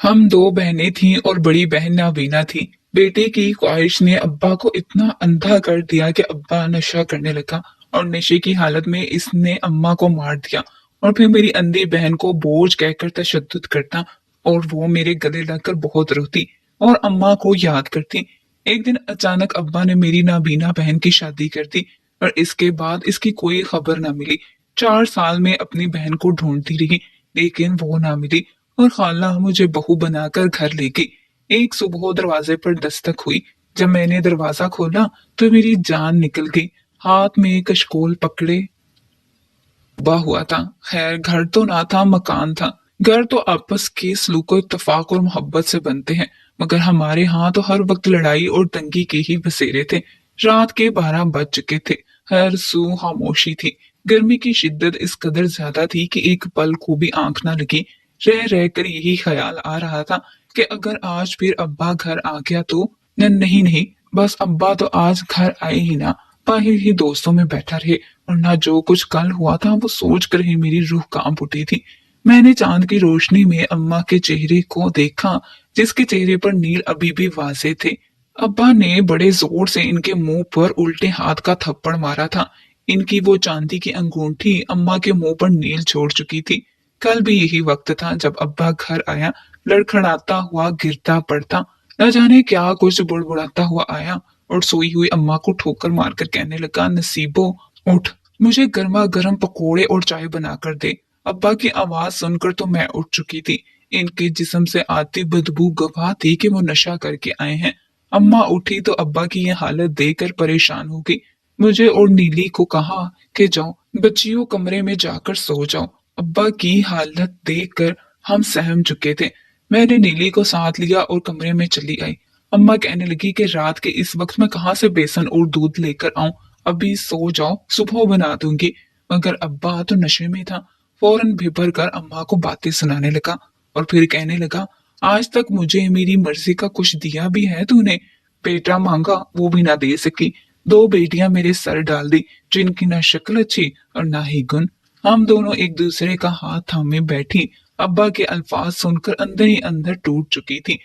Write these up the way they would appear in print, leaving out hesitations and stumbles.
हम दो बहनें थीं और बड़ी बहन नाबीना थी। बेटे की ख्वाहिश ने अब्बा को इतना अंधा कर दिया कि अब्बा नशा करने लगा और नशे की हालत में इसने अम्मा को मार दिया। और फिर मेरी अंधी बहन को बोझ कहकर तशद्दुद करता और वो मेरे गले लगकर बहुत रोती और अम्मा को याद करती। एक दिन अचानक अब्बा ने मेरी नाबीना बहन की शादी कर दी और इसके बाद इसकी कोई खबर न मिली। 4 साल में अपनी बहन को ढूंढती रही लेकिन वो ना मिली और खाला मुझे बहू बनाकर घर ले गई। एक सुबह दरवाजे पर दस्तक हुई। जब मैंने दरवाजा खोला तो मेरी जान निकल गई। हाथ में कशकोल पकड़े बा हुआ था। खैर घर तो ना था, मकान था। घर तो आपस के सलूको इत्तफाक और मोहब्बत से बनते हैं, मगर हमारे यहाँ तो हर वक्त लड़ाई और तंगी के ही बसेरे थे। रात के 12 बज चुके थे। हर सू खामोशी थी। गर्मी की शिद्दत इस कदर ज्यादा थी कि एक पल को भी आंख न लगी। रह रह कर यही ख्याल आ रहा था कि अगर आज फिर अब्बा घर आ गया तो नहीं नहीं, बस अब्बा तो आज घर आए ही ना, बाहर ही दोस्तों में बैठा रहे और ना जो कुछ कल हुआ था वो सोच कर ही मेरी रूह कांप उठी थी। मैंने चांद की रोशनी में अम्मा के चेहरे को देखा, जिसके चेहरे पर नील अभी भी वाजे थे। अब्बा ने बड़े जोर से इनके मुंह पर उल्टे हाथ का थप्पड़ मारा था। इनकी वो चांदी की अंगूठी अम्मा के मुंह पर नील छोड़ चुकी थी। कल भी यही वक्त था जब अब्बा घर आया, लड़खड़ाता हुआ गिरता पड़ता, न जाने क्या कुछ बुड़बुड़ाता हुआ आया और सोई हुई अम्मा को ठोकर मारकर कहने लगा, नसीबो उठ, मुझे गर्मा गर्म पकोड़े और चाय बना कर दे। अब्बा की आवाज सुनकर तो मैं उठ चुकी थी। इनके जिस्म से आती बदबू गवाह थी कि वो नशा करके आए हैं। अम्मा उठी तो अब्बा की ये हालत देखकर परेशान हो गई। मुझे और नीली को कहा कि जाओ बच्चियों, कमरे में जाकर सो जाओ। अब्बा की हालत देखकर हम सहम चुके थे। मैंने नीली को साथ लिया और कमरे में चली आई। अम्मा कहने लगी कि रात के इस वक्त मैं कहाँ से बेसन और दूध लेकर आऊं, अभी सो जाओ, सुबह बना दूंगी। मगर अब्बा तो नशे में था। फौरन बिभर कर अम्मा को बातें सुनाने लगा और फिर कहने लगा, आज तक मुझे मेरी मर्जी का कुछ दिया भी है तूने? बेटा मांगा वो भी ना दे सकी। 2 बेटियां मेरे सर डाल दी, जिनकी ना शक्ल अच्छी और ना ही गुण। हम दोनों एक दूसरे का हाथ थामे बैठी। अब्बा के अल्फाज सुनकर अंदर ही अंदर टूट चुकी थी।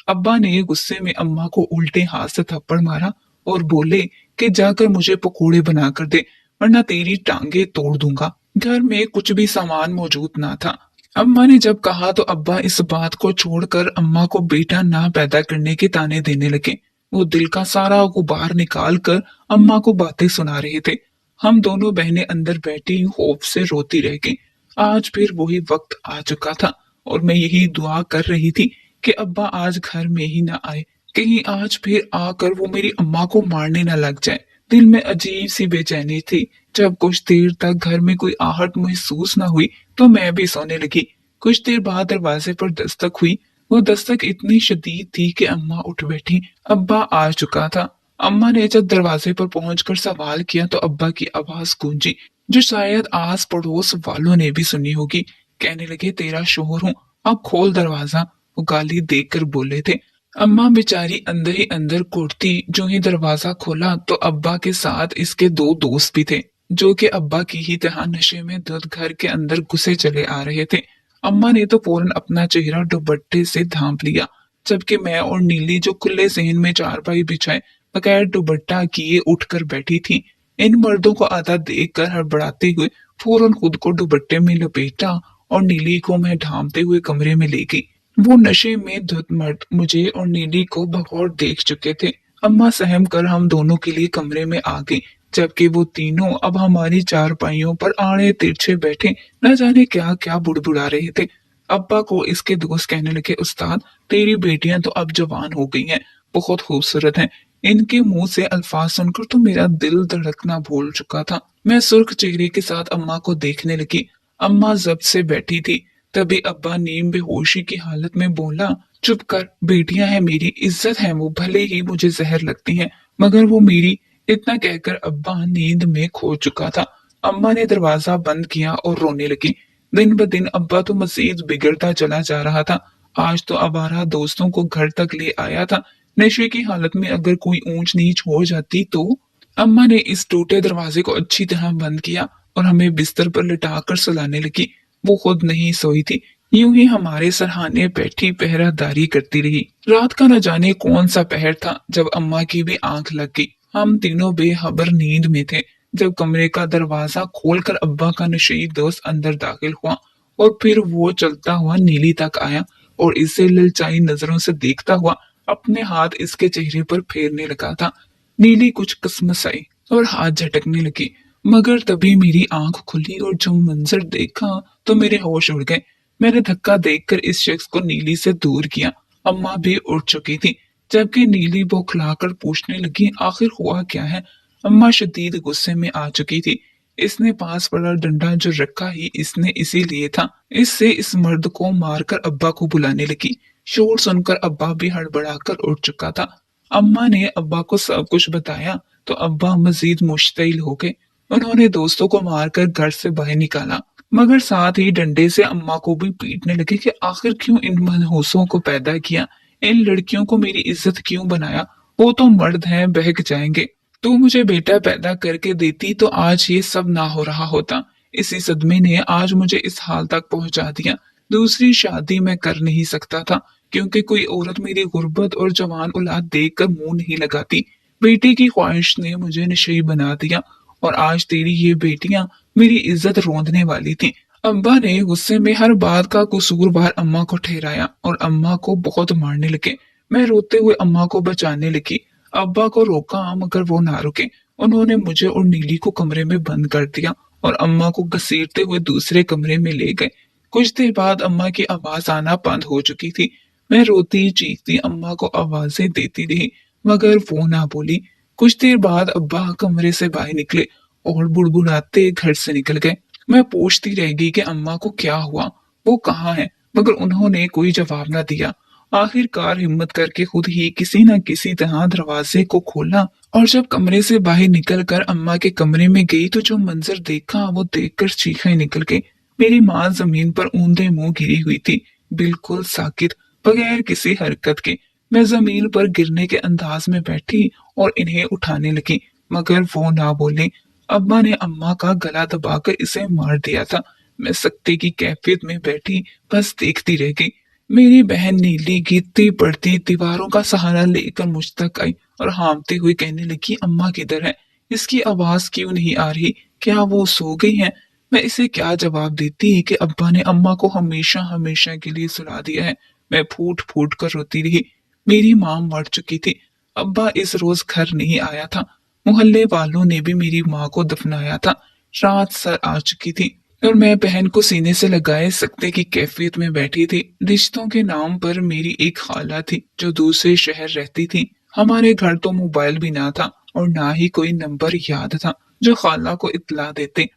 अब्बा ने गुस्से में अम्मा को उल्टे हाथ से थप्पड़ मारा और बोले कि जाकर मुझे पकोड़े बना कर दे, वरना तेरी टांगे तोड़ दूंगा। घर में कुछ भी सामान मौजूद ना था। अम्मा ने जब कहा तो अब्बा इस बात को छोड़कर अम्मा को बेटा ना पैदा करने के ताने देने लगे। वो दिल का सारा गुबार निकाल कर अम्मा को बातें सुना रहे थे। हम दोनों बहनें अंदर बैठी खौफ से रोती रह गईं। आज फिर वही वक्त आ चुका था और मैं यही दुआ कर रही थी कि अब्बा आज घर में ही ना आए, कहीं आज फिर आकर वो मेरी अम्मा को मारने न लग जाए। दिल में अजीब सी बेचैनी थी। जब कुछ देर तक घर में कोई आहट महसूस न हुई तो मैं भी सोने लगी। कुछ देर बाद दरवाजे पर दस्तक हुई। वो दस्तक इतनी शदीद थी कि अम्मा उठ बैठी। अब्बा आ चुका था। अम्मा ने जब दरवाजे पर पहुंचकर सवाल किया तो अब्बा की आवाज गूंजी, जो शायद आस पड़ोस वालों ने भी सुनी होगी। कहने लगे, तेरा शोहर हूँ, अब खोल दरवाजा। वो गाली देकर बोले थे। अम्मा बेचारी अंदर ही अंदर कुड़ती। जो ही दरवाजा खोला तो अब्बा के साथ इसके 2 दोस्त भी थे, जो कि अब्बा की ही तरह नशे में धुत घर के अंदर घुसे चले आ रहे थे। अम्मा ने तो फौरन अपना चेहरा दुपट्टे से ढांप लिया, जबकि मैं और नीली, जो खुले जहन में चारपाई बिछाए बगैर दुपट्टा किए उठकर बैठी थी, इन मर्दों को आता देख कर हड़बड़ाते हुए फौरन खुद को दुपट्टे में लपेटा और नीली को मैं ढांपते हुए कमरे में ले गई। वो नशे में धुत मर्द मुझे और नीली को बगौर देख चुके थे। अम्मा सहम कर हम दोनों के लिए कमरे में आ गई, जबकि वो तीनों अब हमारी चारपाइयों पर आड़े तिरछे बैठे न जाने क्या क्या बुड़बुड़ा रहे थे। अब्बा को इसके दोस्त कहने लगे, उस्ताद तेरी बेटियां तो अब जवान हो गई हैं, बहुत खूबसूरत हैं। इनके मुंह से अल्फाज सुनकर तो मेरा दिल धड़कना भूल चुका था। मैं सुर्ख चेहरे के साथ अम्मा को देखने लगी। अम्मा जब्त से बैठी थी। तभी अब्बा नीम बेहोशी की हालत में बोला, चुप कर, बेटियां हैं मेरी, इज्जत है वो, भले ही मुझे जहर लगती हैं मगर वो मेरी। इतना कहकर अब्बा नींद में खो चुका था। अम्मा ने दरवाजा बंद किया और रोने लगी। दिन ब दिन अब्बा तो मजीद बिगड़ता चला जा रहा था। आज तो आवारा दोस्तों को घर तक ले आया था। नशे की हालत में अगर कोई ऊंच नीच हो जाती तो। अम्मा ने इस टूटे दरवाजे को अच्छी तरह बंद किया और हमें बिस्तर पर लिटाकर सुलाने लगी। वो खुद नहीं सोई थी, यूं ही हमारे सरहाने बैठी पहरादारी करती रही। रात का न जाने कौन सा पहर था जब अम्मा की भी आंख लग गई। हम तीनों बेखबर नींद में थे जब कमरे का दरवाजा खोलकर अब्बा का नशेई दोस्त अंदर दाखिल हुआ और फिर वो चलता हुआ नीली तक आया और इसे ललचाई नजरों से देखता हुआ अपने हाथ इसके चेहरे पर फेरने लगा था। नीली कुछ कसमसाई और हाथ झटकने लगी, मगर तभी मेरी आंख खुली और जो मंजर देखा तो मेरे होश उड़ गए। मैंने धक्का देकर इस शख्स को नीली से दूर किया। अम्मा भी उठ चुकी थी, जबकि नीली बौखलाकर पूछने लगी, आखिर हुआ क्या है। अम्मा शदीद गुस्से में आ चुकी थी। इसने पास पड़ा डंडा जो रखा ही इसने इसीलिए था, इससे इस मर्द को मारकर अब्बा को बुलाने लगी। शोर सुनकर अब्बा भी हड़बड़ाकर उठ चुका था। अम्मा ने अब्बा को सब कुछ बताया तो अब्बा मजीद मुश्तिल हो गए। उन्होंने दोस्तों को मारकर घर से बाहर निकाला, मगर साथ ही डंडे से अम्मा को भी पीटने लगे कि आखिर क्यों इन मनहूसों को पैदा किया, इन लड़कियों को मेरी इज्जत क्यों बनाया, वो तो मर्द हैं, बहक जाएंगे। तू मुझे बेटा पैदा करके देती तो आज ये सब ना हो रहा होता। इसी सदमे ने आज मुझे इस हाल तक पहुंचा दिया। दूसरी शादी मैं कर नहीं सकता था क्योंकि कोई औरत मेरी गुर्बत और जवान औलाद देखकर मुंह नहीं लगाती। बेटे की ख्वाहिश ने मुझे नशे बना दिया और आज तेरी ये बेटियां मेरी इज्जत रोंदने वाली थी। अब्बा ने गुस्से में हर बात का कसूरवार अम्मा को ठहराया और अम्मा को बहुत मारने लगे। मैं रोते हुए अम्मा को बचाने लगी। अब्बा को रोका मगर वो ना रुके। उन्होंने मुझे और नीली को कमरे में बंद कर दिया और अम्मा को घसीटते हुए दूसरे कमरे में ले गए। कुछ देर बाद अम्मा की आवाज आना बंद हो चुकी थी। मैं रोती चीखती अम्मा को आवाजें देती रही, मगर वो ना बोली। कुछ देर बाद अब्बा कमरे से बाहर निकले और बुड़बुड़ाते घर से निकल गए। मैं पूछती रह गई कि अम्मा को क्या हुआ, वो कहाँ है, मगर उन्होंने कोई जवाब न दिया। आखिरकार हिम्मत करके खुद ही किसी न किसी तरह दरवाजे को खोला और जब कमरे से बाहर निकलकर अम्मा के कमरे में गई तो जो मंजर देखा वो देखकर चीखें निकल गई। मेरी माँ जमीन पर ऊंधे मुंह गिरी हुई थी, बिल्कुल साकित, बगैर किसी हरकत के। मैं जमीन पर गिरने के अंदाज में बैठी और इन्हें उठाने लगी, मगर वो ना बोले। अब्बा ने अम्मा का गला दबाकर इसे मार दिया था। मैं सख्ती की कैफियत में बैठी बस देखती रह गई। मेरी बहन नीली गिरती पड़ती दीवारों का सहारा लेकर मुझ तक आई और हांफती हुई कहने लगी, अम्मा किधर है, इसकी आवाज क्यों नहीं आ रही, क्या वो सो गई है। मैं इसे क्या जवाब देती कि अब्बा ने अम्मा को हमेशा हमेशा के लिए सुला दिया है। मैं फूट फूट कर रोती रही। मेरी माँ मर चुकी थी। अब्बा इस रोज घर नहीं आया था। मोहल्ले वालों ने भी मेरी माँ को दफनाया था। रात सर आ चुकी थी और मैं बहन को सीने से लगाए सकते की कैफियत में बैठी थी। रिश्तों के नाम पर मेरी एक खाला थी जो दूसरे शहर रहती थी। हमारे घर तो मोबाइल भी ना था और ना ही कोई नंबर याद था जो खाला को इत्तला देते।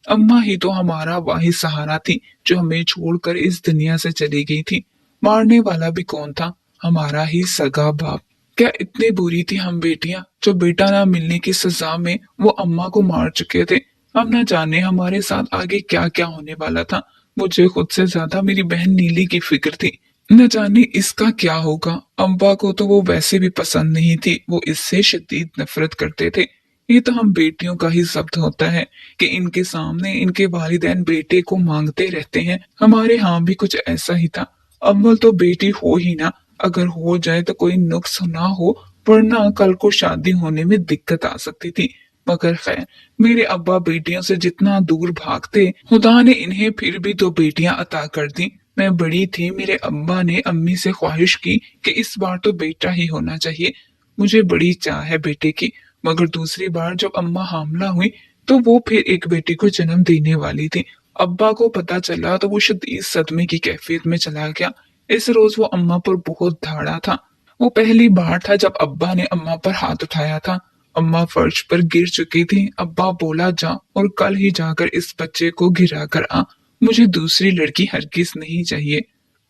अम्मा ही तो हमारा वाहिद सहारा थी जो हमें छोड़कर इस दुनिया से चली गई थी। मारने वाला भी कौन था, हमारा ही सगा बाप। क्या इतनी बुरी थी हम बेटियां जो बेटा ना मिलने की सजा में वो अम्मा को मार चुके थे। अब न जाने हमारे साथ आगे क्या क्या होने वाला था। मुझे खुद से ज्यादा मेरी बहन नीली की फिक्र थी। न जाने इसका क्या होगा। अम्बा को तो वो वैसे भी पसंद नहीं थी, वो इससे शदीद नफरत करते थे। ये तो हम बेटियों का ही जब्त होता है कि इनके सामने इनके वालिदैन बेटे को मांगते रहते हैं। हमारे यहाँ भी कुछ ऐसा ही था। अव्वल तो बेटी हो ही ना, अगर हो जाए तो कोई नुक्स ना हो, वरना कल को शादी होने में दिक्कत आ सकती थी। मगर खैर, मेरे अब्बा बेटियों से जितना दूर भागते, खुदा ने इन्हें फिर भी दो बेटियां अता कर दी। मैं बड़ी थी, मेरे अब्बा ने अम्मी से ख्वाहिश की कि इस बार तो बेटा ही होना चाहिए। मुझे बड़ी चाह है बेटे की, मगर दूसरी बार जब अम्मा हामला हुई तो वो फिर एक बेटी को जन्म देने वाली थी। अब्बा को पता चला तो वो शदीद सदमे की कैफियत में चला गया। इस रोज वो अम्मा पर बहुत धाड़ा था। वो पहली बार था जब अब्बा ने अम्मा पर हाथ उठाया था। अम्मा फर्श पर गिर चुकी थी। अब्बा बोला, जा और कल ही जाकर इस बच्चे को गिरा कर आ, मुझे दूसरी लड़की हरगिज नहीं चाहिए।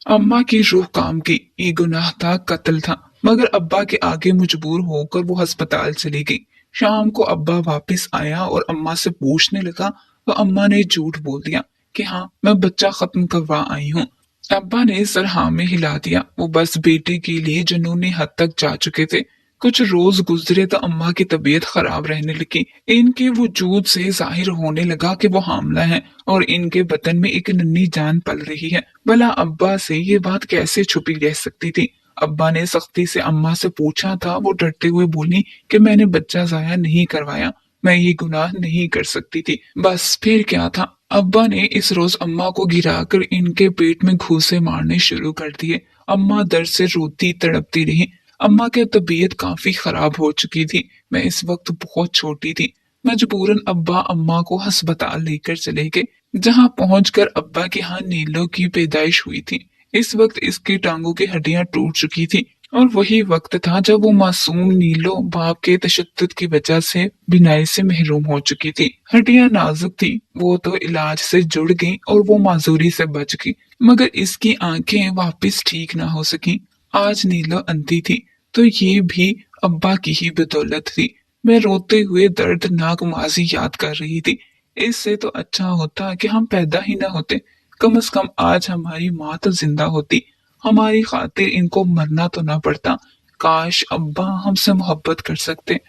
अम्मा की रूह काम की, ये गुनाह था, कत्ल था, मगर अब्बा के आगे मजबूर होकर वो अस्पताल चली गई। शाम को अब्बा वापस आया और अम्मा से पूछने लगा तो अम्मा ने झूठ बोल दिया कि हाँ, मैं बच्चा खत्म करवा आई हूँ। अब्बा ने सर हाँ में हिला दिया। वो बस बेटे के लिए जुनूनी हद तक जा चुके थे। कुछ रोज गुजरे तो अम्मा की तबीयत खराब रहने लगी। इनके वजूद से जाहिर होने लगा कि वो हामला है और इनके बदन में एक नन्ही जान पल रही है। भला अब्बा से ये बात कैसे छुपी रह सकती थी? अब्बा ने सख्ती से अम्मा से पूछा था। वो डरते हुए बोली कि मैंने बच्चा जाया नहीं करवाया, मैं ये गुनाह नहीं कर सकती थी। बस फिर क्या था, अब्बा ने इस रोज अम्मा को गिराकर इनके पेट में घूंसे मारने शुरू कर दिए। अम्मा दर्द से रोती तड़पती रही। अम्मा की तबीयत काफी खराब हो चुकी थी। मैं इस वक्त बहुत छोटी थी। मजबूरन अब्बा अम्मा को अस्पताल लेकर चले गए, जहां पहुंचकर अब्बा के यहाँ नीलो की पैदाइश हुई थी। इस वक्त इसकी टांगों की हड्डियां टूट चुकी थी और वही वक्त था जब वो मासूम नीलो बाप के तशद्दुद की वजह से बिनाई से महरूम हो चुकी थी। हड्डियां नाजुक थी, वो तो इलाज से जुड़ गई और वो माजूरी से बच गई, मगर इसकी आंखें वापस ठीक ना हो सकी। आज नीलो अंधी थी तो ये भी अब्बा की ही बदौलत थी। मैं रोते हुए दर्दनाक माजी याद कर रही थी। इससे तो अच्छा होता कि हम पैदा ही ना होते। कम से कम आज हमारी माँ तो जिंदा होती, हमारी खातिर इनको मरना तो ना पड़ता। काश अब्बा हमसे मोहब्बत कर सकते।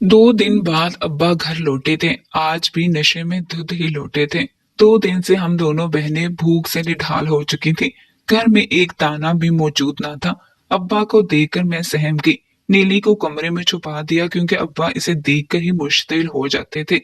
2 दिन बाद अब्बा घर लौटे थे। आज भी नशे में धुत ही लौटे थे। 2 दिन से हम दोनों बहनें भूख से निढाल हो चुकी थी। घर में एक दाना भी मौजूद ना था। अब्बा को देखकर मैं सहम गई। नीली को कमरे में छुपा दिया क्योंकि अब्बा इसे देखकर ही मुश्तिल हो जाते थे।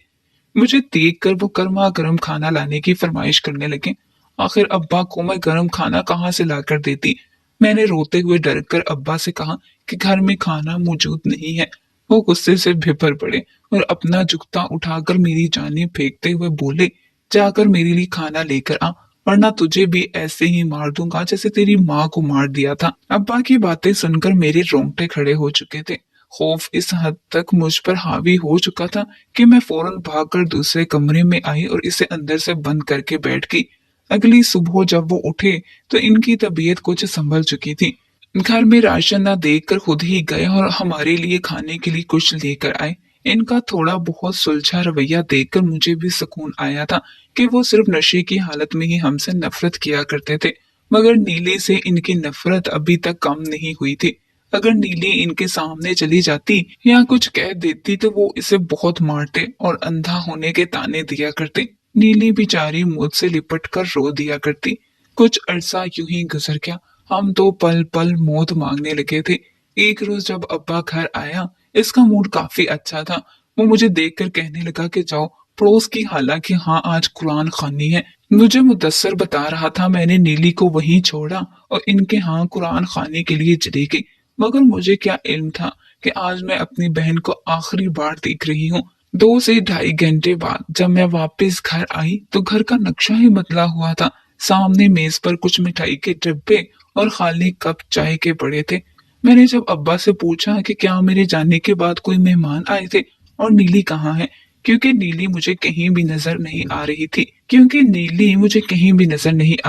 मुझे देखकर वो गर्मा गर्म खाना लाने की फरमाइश करने लगे। आखिर अब्बा को मैं गर्म खाना कहाँ से लाकर देती? मैंने रोते हुए डर कर अब्बा से कहा कि घर में खाना मौजूद नहीं है। वो गुस्से से भिपर पड़े और अपना जुत्ता उठाकर मेरी जानिब फेंकते हुए बोले, जाकर मेरे लिए खाना लेकर आ, वरना तुझे भी ऐसे ही मार दूंगा जैसे तेरी माँ को मार दिया था। अब्बा की बातें सुनकर मेरे रोंगटे खड़े हो चुके थे। खौफ इस हद तक मुझ पर हावी हो चुका था कि मैं फौरन भागकर दूसरे कमरे में आई और इसे अंदर से बंद करके बैठ गई। अगली सुबह जब वो उठे तो इनकी तबीयत कुछ संभल चुकी थी। घर में राशन न देखकर खुद ही गए और हमारे लिए खाने के लिए कुछ लेकर आए। इनका थोड़ा बहुत सुलझा रवैया देखकर मुझे भी सुकून आया था कि वो सिर्फ नशे की हालत में ही हमसे नफरत किया करते थे, मगर नीली से इनकी नफरत अभी तक कम नहीं हुई थी। अगर नीली इनके सामने चली जाती या कुछ कह देती तो वो इसे बहुत मारते और अंधा होने के ताने दिया करते। नीली बेचारी मुझसे लिपट कर रो दिया करती। कुछ अरसा यूं ही गुजर गया। हम तो पल पल मौत मांगने लगे थे। एक रोज जब अब्बा घर आया, इसका मूड काफी अच्छा था। वो मुझे देखकर कहने लगा कि जाओ पड़ोस की, हालांकि हाँ आज कुरान खानी है। मुझे मुदस्सर बता रहा था मैंने नीली को वहीं छोड़ा और इनके यहाँ कुरान खाने के लिए चली गई, मगर मुझे क्या इल्म था कि आज मैं अपनी बहन को आखिरी बार देख रही हूँ। 2 से ढाई घंटे बाद जब मैं वापस घर आई तो घर का नक्शा ही बदला हुआ था। सामने मेज पर कुछ मिठाई के डिब्बे और खाली कप चाय के पड़े थे। मैंने जब अब्बा से पूछा कि क्या मेरे जाने के बाद कोई मेहमान आए थे और नीली कहाँ है, क्योंकि नीली मुझे कहीं भी नजर नहीं आ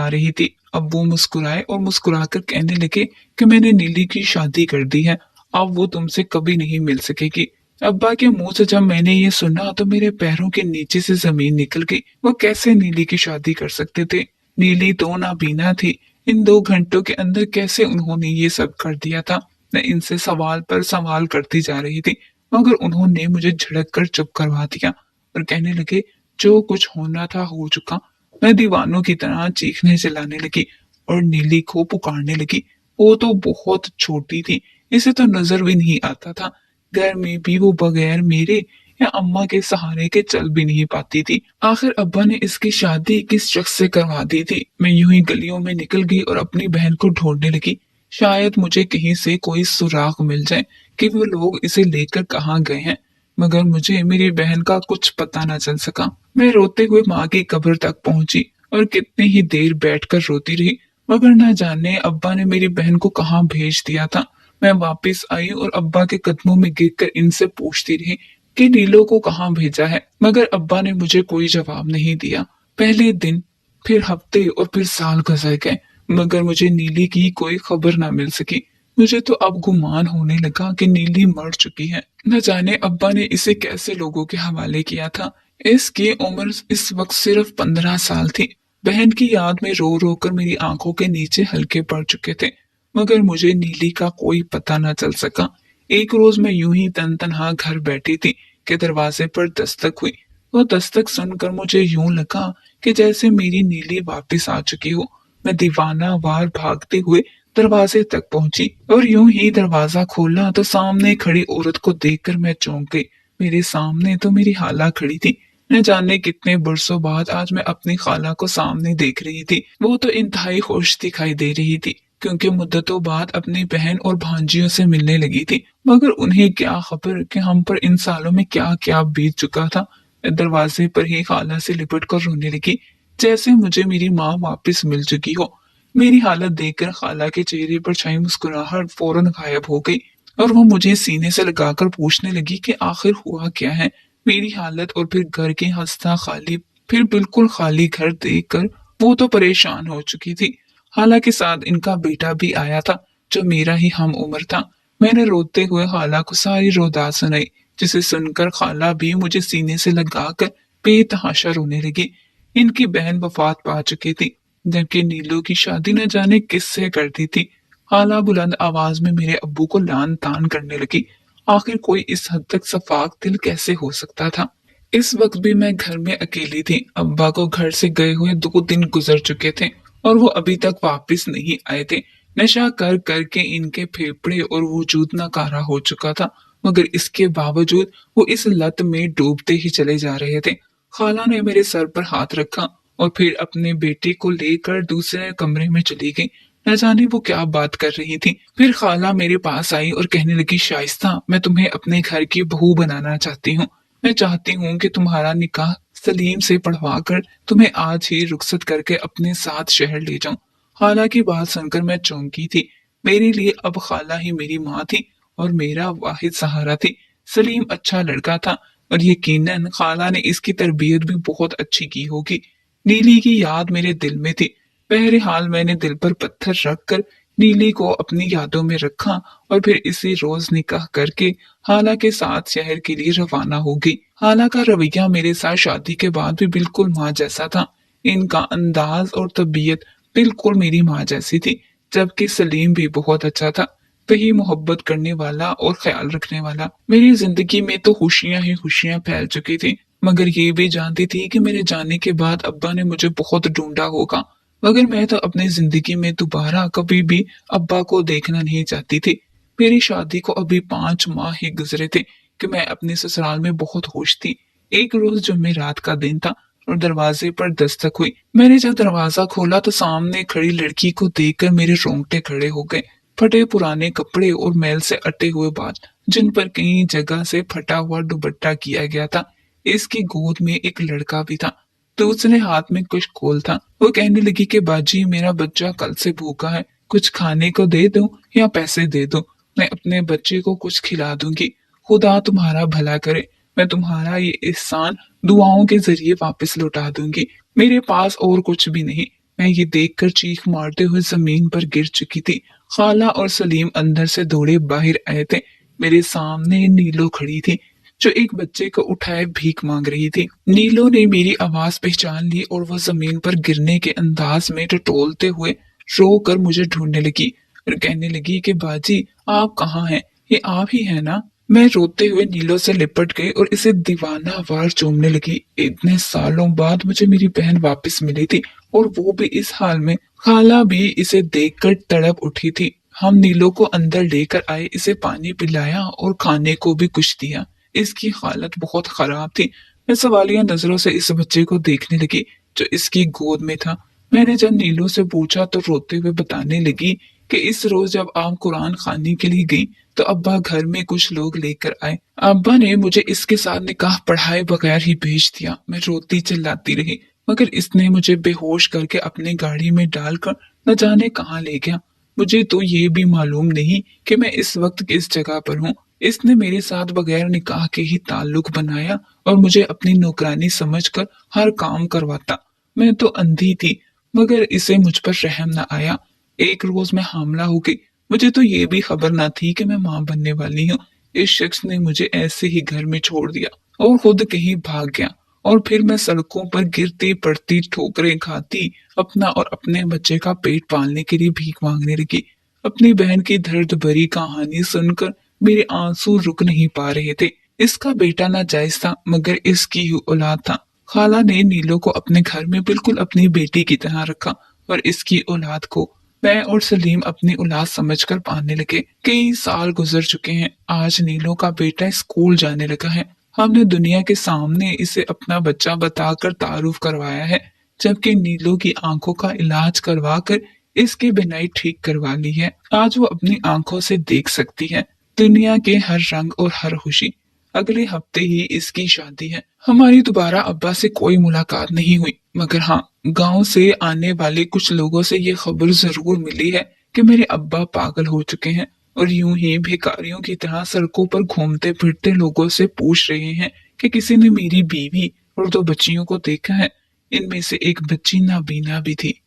रही थी। अब्बू मुस्कुराए और मुस्कुराकर कहने लगे कि मैंने नीली की शादी कर दी है, अब वो तुमसे कभी नहीं मिल सकेगी। अब्बा के मुंह से जब मैंने ये सुना तो मेरे पैरों के नीचे से जमीन निकल गई। वो कैसे नीली की शादी कर सकते थे? नीली तो नाबीना थी। इन 2 घंटों के अंदर कैसे उन्होंने ये सब कर दिया था? मैं इनसे सवाल पर सवाल करती जा रही थी, मगर उन्होंने मुझे झड़क कर चुप करवा दिया और कहने लगे जो कुछ होना था हो चुका। मैं दीवानों की तरह चीखने चिल्लाने लगी और नीली को पुकारने लगी। वो तो बहुत छोटी थी, इसे तो नजर भी नहीं आता था। घर में भी वो बगैर मेरे या अम्मा के सहारे के चल भी नहीं पाती थी। आखिर अब्बा ने इसकी शादी किस शख्स से करवा दी थी? मैं यूं ही गलियों में निकल गई और अपनी बहन को ढूंढने लगी। शायद मुझे कहीं से कोई सुराग मिल जाए कि वो लोग इसे लेकर कहाँ गए हैं, मगर मुझे मेरी बहन का कुछ पता न चल सका। मैं रोते हुए माँ की कब्र तक पहुंची और कितनी ही देर बैठकर रोती रही, मगर न जाने अब्बा ने मेरी बहन को कहाँ भेज दिया था। मैं वापस आई और अब्बा के कदमों में गिरकर इनसे पूछती रही कि नीलो को कहाँ भेजा है, मगर अब्बा ने मुझे कोई जवाब नहीं दिया। पहले दिन, फिर हफ्ते और फिर साल गुजर गए, मगर मुझे नीली की कोई खबर ना मिल सकी। मुझे तो अब गुमान होने लगा कि नीली मर चुकी है। न जाने अब्बा ने इसे कैसे लोगों के हवाले किया था। इसकी उम्र इस वक्त सिर्फ 15 साल थी। बहन की याद में रो रो कर मेरी आंखों के नीचे हल्के पड़ चुके थे, मगर मुझे नीली का कोई पता न चल सका। एक रोज मैं यूं ही तन तनहा घर बैठी थी कि दरवाजे पर दस्तक हुई। वो दस्तक सुनकर मुझे यूं लगा कि जैसे मेरी नीली वापस आ चुकी हो। मैं दीवाना वार भागते हुए दरवाजे तक पहुंची और यूं ही दरवाजा खोला तो सामने खड़ी औरत को देखकर मैं चौंक गई। मेरे सामने तो मेरी खाला खड़ी थी। न जाने कितने बरसों बाद आज मैं अपनी खाला को सामने देख रही थी। वो तो इंतहाई खुश दिखाई दे रही थी क्योंकि मुद्दतों बाद अपनी बहन और भांजियों से मिलने लगी थी। मगर उन्हें क्या खबर कि हम पर इन सालों में क्या क्या बीत चुका था। मैं दरवाजे पर ही खाला से लिपट कर रोने लगी, जैसे मुझे मेरी माँ वापस मिल चुकी हो। मेरी हालत देखकर खाला के चेहरे पर छाई मुस्कुराहट फौरन गायब हो गई और वो मुझे सीने से लगाकर पूछने लगी कि आखिर हुआ क्या है। मेरी हालत और फिर घर के हंसता खाली, फिर बिल्कुल खाली घर देखकर वो तो परेशान हो चुकी थी। खाला के साथ इनका बेटा भी आया था जो मेरा ही हम उम्र था। मैंने रोते हुए खाला को सारी रोदा सुनाई, जिसे सुनकर खाला भी मुझे सीने से लगाकर बेतहाशा रोने लगी। इनकी बहन वफात पा चुकी थी, जबकि नीलू की शादी न जाने किससे कर दी थी। खाला बुलंद आवाज में मेरे अब्बू को लान तान करने लगी। आखिर कोई इस हद तक सफाक दिल कैसे हो सकता था। इस वक्त भी मैं घर में अकेली थी। अब्बा को घर से गए हुए 2 दिन गुजर चुके थे और वो अभी तक वापस नहीं आए थे। नशा कर करके इनके फेफड़े और वजूद नकारा हो चुका था, मगर इसके बावजूद वो इस लत में डूबते ही चले जा रहे थे। खाला ने मेरे सर पर हाथ रखा और फिर अपने बेटे को लेकर दूसरे कमरे में चली गई। न जाने वो क्या बात कर रही थी। फिर खाला मेरे पास आई और कहने लगी, शाइस्ता, मैं तुम्हें अपने घर की बहू बनाना चाहती हूँ। मैं चाहती हूँ कि तुम्हारा निकाह सलीम से पढ़वा कर तुम्हें आज ही रुखसत करके अपने साथ शहर ले जाऊं। खाला की बात सुनकर मैं चौंकी थी। मेरे लिए अब खाला ही मेरी माँ थी और मेरा वाहिद सहारा थी। सलीम अच्छा लड़का था और यकीनन खाला ने इसकी तरबियत भी बहुत अच्छी की होगी। नीली की याद मेरे दिल में थी। बहरहाल मैंने दिल पर पत्थर रखकर नीली को अपनी यादों में रखा और फिर इसी रोज निकाह करके हाला के साथ शहर के लिए रवाना हो गई। हाला का रवैया मेरे साथ शादी के बाद भी बिल्कुल माँ जैसा था। इनका अंदाज और तबीयत बिल्कुल मेरी माँ जैसी थी, जबकि सलीम भी बहुत अच्छा था। वही मोहब्बत करने वाला और ख्याल रखने वाला। मेरी जिंदगी में तो खुशियां ही खुशियां फैल चुकी थी, मगर ये भी जानती थी कि मेरे जाने के बाद अब्बा ने मुझे बहुत ढूंढा होगा। मगर मैं तो अपनी जिंदगी में दोबारा कभी भी अब्बा को देखना नहीं चाहती थी। मेरी शादी को अभी 5 माह ही गुजरे थे कि मैं अपने ससुराल में बहुत खुश थी। एक रोज जुम्मे रात का दिन था और दरवाजे पर दस्तक हुई। मैंने जब दरवाजा खोला तो सामने खड़ी लड़की को देखकर मेरे रोंगटे खड़े हो गए। फटे पुराने कपड़े और मैल से अटे हुए बाल, जिन पर कई जगह से फटा हुआ दुपट्टा किया गया था। इसकी गोद में एक लड़का भी था, तो उसने हाथ में कुछ खोल था। वो कहने लगी कि बाजी, मेरा बच्चा कल से भूखा है, कुछ खाने को दे दो या पैसे दे दो, मैं अपने बच्चे को कुछ खिला दूंगी। खुदा तुम्हारा भला करे, मैं तुम्हारा ये एहसान दुआओं के जरिए वापस लौटा दूंगी। मेरे पास और कुछ भी नहीं। मैं ये देखकर चीख मारते हुए जमीन पर गिर चुकी थी। खाला और सलीम अंदर से दौड़े बाहर आए थे। मेरे सामने नीलो खड़ी थी, जो एक बच्चे को उठाए भीख मांग रही थी। नीलो ने मेरी आवाज पहचान ली और वो जमीन पर गिरने के अंदाज में टटोलते हुए रो कर मुझे ढूंढने लगी और कहने लगी कि बाजी, आप कहाँ हैं? ये आप ही है ना? मैं रोते हुए नीलो से लिपट गई और इसे दीवाना वार चूमने लगी। इतने सालों बाद मुझे मेरी बहन वापस मिली थी और वो भी इस हाल में। खाला भी इसे देखकर तड़प उठी थी। हम नीलो को अंदर लेकर आए, इसे पानी पिलाया और खाने को भी कुछ दिया। इसकी हालत बहुत खराब थी। मैं सवालिया नजरों से इस बच्चे को देखने लगी जो इसकी गोद में था। मैंने जब नीलो से पूछा तो रोते हुए बताने लगी कि इस रोज जब आप कुरान खाने के लिए गई तो अब्बा घर में कुछ लोग लेकर आए। अब्बा ने मुझे इसके साथ निकाह पढ़ाए बगैर ही भेज दिया। मैं रोती चिल्लाती रही, मगर इसने मुझे बेहोश करके अपनी गाड़ी में डालकर न जाने कहाँ ले गया। मुझे तो ये भी मालूम नहीं कि मैं इस वक्त किस जगह पर हूँ। इसने मेरे साथ बगैर निकाह के ही ताल्लुक बनाया और मुझे अपनी नौकरानी समझकर हर काम करवाता। मैं तो अंधी थी, मगर इसे मुझ पर रहम न आया। एक रोज मैं हामला हो गई। मुझे तो ये भी खबर न थी कि मैं मां बनने वाली हूँ। इस शख्स ने मुझे ऐसे ही घर में छोड़ दिया और खुद कहीं भाग गया और फिर मैं सड़कों पर गिरती पड़ती ठोकरें खाती अपना और अपने बच्चे का पेट पालने के लिए भीख मांगने लगी। अपनी बहन की दर्द भरी कहानी सुनकर मेरे आंसू रुक नहीं पा रहे थे। इसका बेटा नाजायज था मगर इसकी ही औलाद था। खाला ने नीलो को अपने घर में बिल्कुल अपनी बेटी की तरह रखा और इसकी औलाद को मैं और सलीम अपनी औलाद समझकर पालने लगे। कई साल गुजर चुके हैं। आज नीलो का बेटा स्कूल जाने लगा है। हमने दुनिया के सामने इसे अपना बच्चा बताकर तारुफ करवाया है, जबकि नीलो की आंखों का इलाज करवा कर इसकी बीनाई ठीक करवा ली है। आज वो अपनी आंखों से देख सकती है दुनिया के हर रंग और हर खुशी। अगले हफ्ते ही इसकी शादी है। हमारी दोबारा अब्बा से कोई मुलाकात नहीं हुई, मगर हाँ, गांव से आने वाले कुछ लोगों से ये खबर जरूर मिली है कि मेरे अब्बा पागल हो चुके हैं और यूं ही भिखारियों की तरह सड़कों पर घूमते फिरते लोगों से पूछ रहे हैं कि किसी ने मेरी बीवी और 2 बच्चियों को देखा है। इनमें से एक बच्ची नाबीना भी थी।